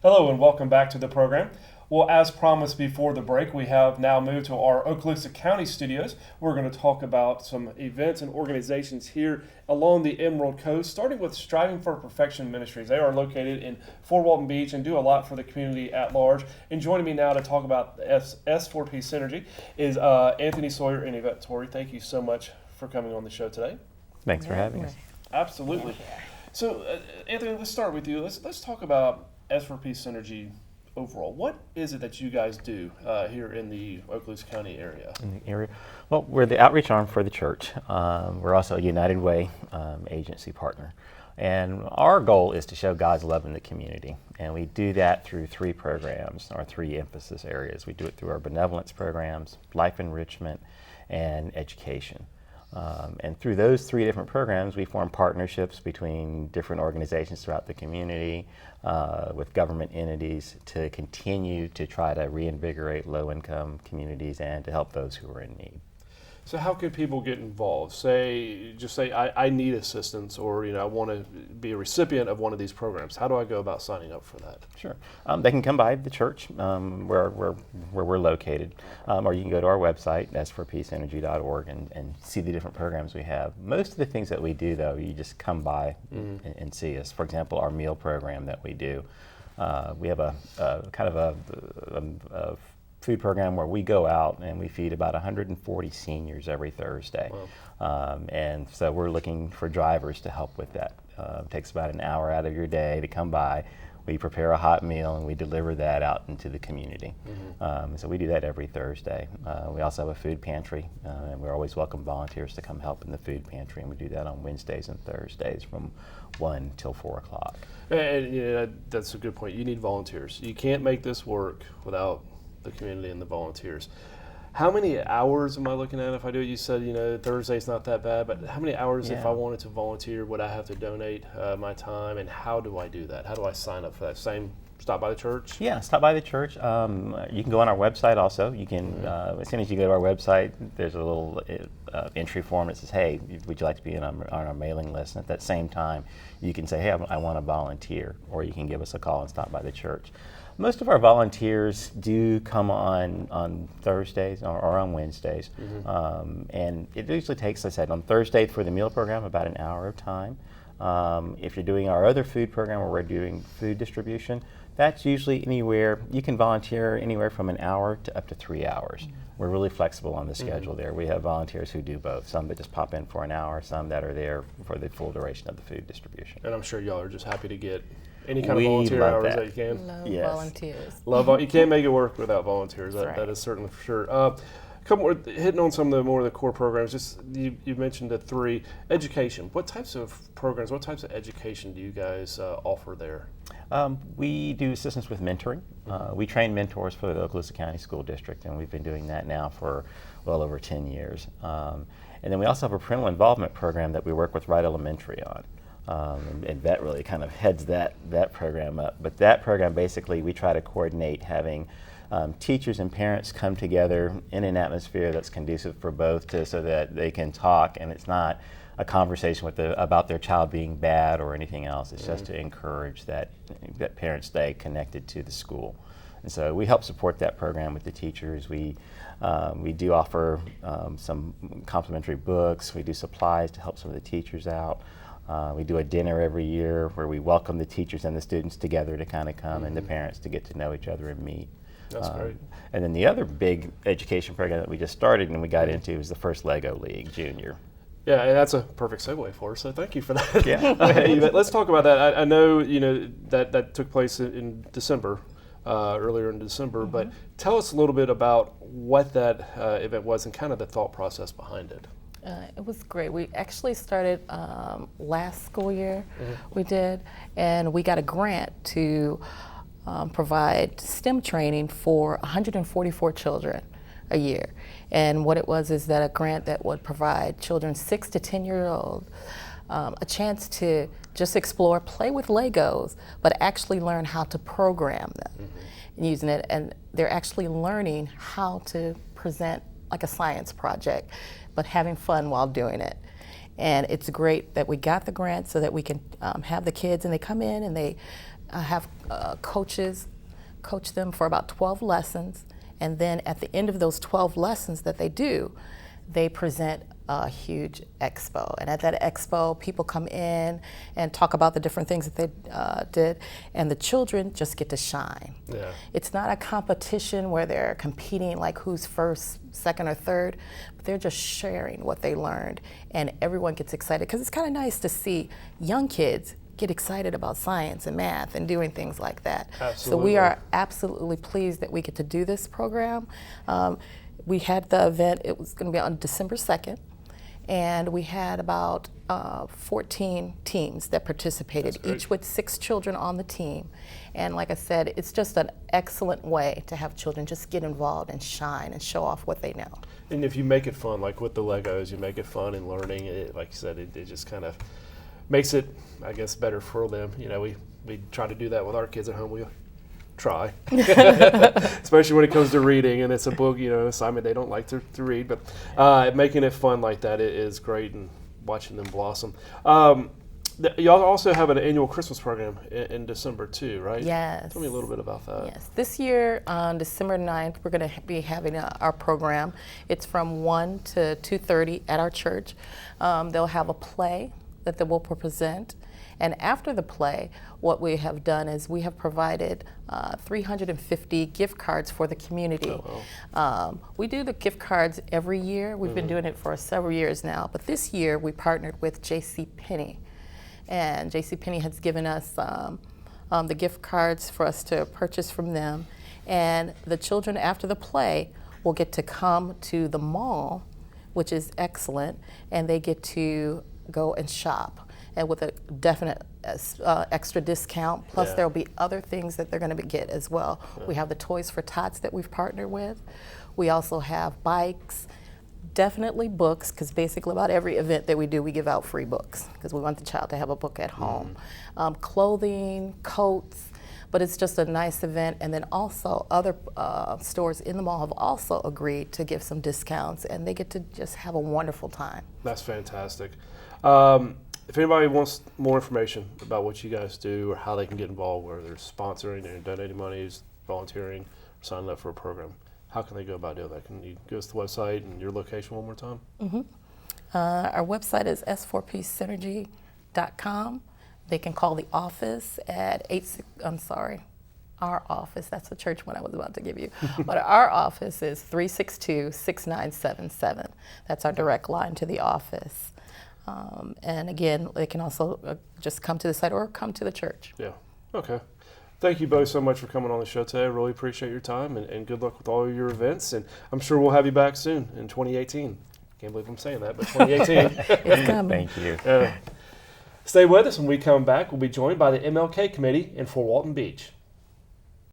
Hello and welcome back to the program. Well, as promised before the break, we have now moved to our Okaloosa County studios. We're going to talk about some events and organizations here along the Emerald Coast, starting with Striving for Perfection Ministries. They are located in Fort Walton Beach and do a lot for the community at large. And joining me now to talk about the S4P Synergy is Anthony Sawyer and Yvette Torrey. Thank you so much for coming on the show today. Thanks for having us. Absolutely. So, Anthony, let's start with you. Let's talk about S4P Synergy overall. What is it that you guys do here in the Okaloosa County area? Well, we're the outreach arm for the church. We're also a United Way agency partner. And our goal is to show God's love in the community. And we do that through three programs, or three emphasis areas. We do it through our benevolence programs, life enrichment, and education. And through those three different programs, we form partnerships between different organizations throughout the community, with government entities to continue to try to reinvigorate low-income communities and to help those who are in need. So how can people get involved? Say I need assistance, or I want to be a recipient of one of these programs. How do I go about signing up for that? Sure. They can come by the church where we're located, or you can go to our website, s4psynergy.org, and see the different programs we have. Most of the things that we do, though, you just come by and see us. For example, our meal program that we do. We have a kind of a food program where we go out and we feed about 140 seniors every Thursday. Wow. And so we're looking for drivers to help with that. It takes about an hour out of your day to come by. We prepare a hot meal and we deliver that out into the community. So we do that every Thursday. We also have a food pantry, and we always welcome volunteers to come help in the food pantry, and we do that on Wednesdays and Thursdays from 1 till 4 o'clock. And that's a good point. You need volunteers. You can't make this work without the community and the volunteers. How many hours am I looking at if I do it? You said, Thursday's not that bad, but how many hours if I wanted to volunteer would I have to donate my time, and how do I do that? How do I sign up for that? Same, stop by the church? Yeah, stop by the church. You can go on our website also. You can, as soon as you go to our website, there's a little entry form that says, hey, would you like to be on our mailing list? And at that same time, you can say, hey, I want to volunteer, or you can give us a call and stop by the church. Most of our volunteers do come on Thursdays or on Wednesdays, and it usually takes, as I said, on Thursday for the meal program, about an hour of time. If you're doing our other food program where we're doing food distribution, that's usually you can volunteer anywhere from an hour to up to 3 hours. We're really flexible on the schedule there. We have volunteers who do both, some that just pop in for an hour, some that are there for the full duration of the food distribution. And I'm sure y'all are just happy to get any kind of volunteer hours that you can. Love volunteers. You can't make it work without volunteers. That is certainly for sure. Hitting on some of the more of the core programs. Just you mentioned the three. Education. What types of programs? What types of education do you guys offer there? We do assistance with mentoring. We train mentors for the Okaloosa County School District, and we've been doing that now for well over 10 years. And then we also have a parental involvement program that we work with Wright Elementary on. And that really kind of heads that program up. But that program, basically, we try to coordinate having teachers and parents come together in an atmosphere that's conducive for both, so that they can talk, and it's not a conversation about their child being bad or anything else. It's just to encourage that parents stay connected to the school. And so we help support that program with the teachers. We do offer some complimentary books. We do supplies to help some of the teachers out. We do a dinner every year where we welcome the teachers and the students together to kind of come, and the parents to get to know each other and meet. That's great. And then the other big education program that we just started and we got into is the first Lego League Junior. Yeah, and that's a perfect segue for us, so thank you for that. Yeah. Let's talk about that. I know that took place in December, earlier in December, but tell us a little bit about what that event was and kind of the thought process behind it. It was great. We actually started last school year, we did, and we got a grant to provide STEM training for 144 children a year. And what it was is that a grant that would provide children 6 to 10-year-old a chance to just explore, play with Legos, but actually learn how to program them and using it. And they're actually learning how to present like a science project, but having fun while doing it. And it's great that we got the grant so that we can have the kids, and they come in and they have coaches coach them for about 12 lessons, and then at the end of those 12 lessons that they do, they present a huge expo. And at that expo, people come in and talk about the different things that they did, and the children just get to shine. Yeah. It's not a competition where they're competing like who's first, second, or third, but they're just sharing what they learned, and everyone gets excited, because it's kind of nice to see young kids get excited about science and math and doing things like that. Absolutely. So we are absolutely pleased that we get to do this program. We had the event, it was going to be on December 2nd, and we had about 14 teams that participated, each with 6 children on the team. And like I said, it's just an excellent way to have children just get involved and shine and show off what they know. And if you make it fun, like with the Legos, you make it fun and learning, like you said, it just kind of makes it, I guess, better for them. You know, we try to do that with our kids at home. We try, especially when it comes to reading, and it's a book, you know, assignment they don't like to read. But making it fun like that is great, and watching them blossom. Y'all also have an annual Christmas program in December too, right? Yes. Tell me a little bit about that. Yes. This year, on December 9th, we're going to be having our program. It's from 1 to 2:30 at our church. They'll have a play that they will present. And after the play, what we have done is we have provided 350 gift cards for the community. Oh, wow. We do the gift cards every year. We've been doing it for several years now. But this year, we partnered with JCPenney. And JCPenney has given us the gift cards for us to purchase from them. And the children, after the play, will get to come to the mall, which is excellent, and they get to go and shop, and with a definite extra discount. Plus, Yeah. there'll be other things that they're going to get as well. Yeah. We have the Toys for Tots that we've partnered with. We also have bikes, definitely books, because basically about every event that we do, we give out free books, because we want the child to have a book at home. Clothing, coats, but it's just a nice event. And then also other stores in the mall have also agreed to give some discounts, and they get to just have a wonderful time. That's fantastic. If anybody wants more information about what you guys do or how they can get involved, whether they're sponsoring or donating monies, volunteering, or signing up for a program, how can they go about doing that? Can you give us the website and your location one more time? Our website is S4PSynergy.com. They can call the office at our office, that's the church one I was about to give you, but our office is 362-6977. That's our direct line to the office. And again, they can also just come to the site or come to the church. Yeah. Okay. Thank you both so much for coming on the show today. I really appreciate your time, and good luck with all of your events. And I'm sure we'll have you back soon in 2018. Can't believe I'm saying that, but 2018. It's coming. Thank you. Stay with us. When we come back, we'll be joined by the MLK Committee in Fort Walton Beach.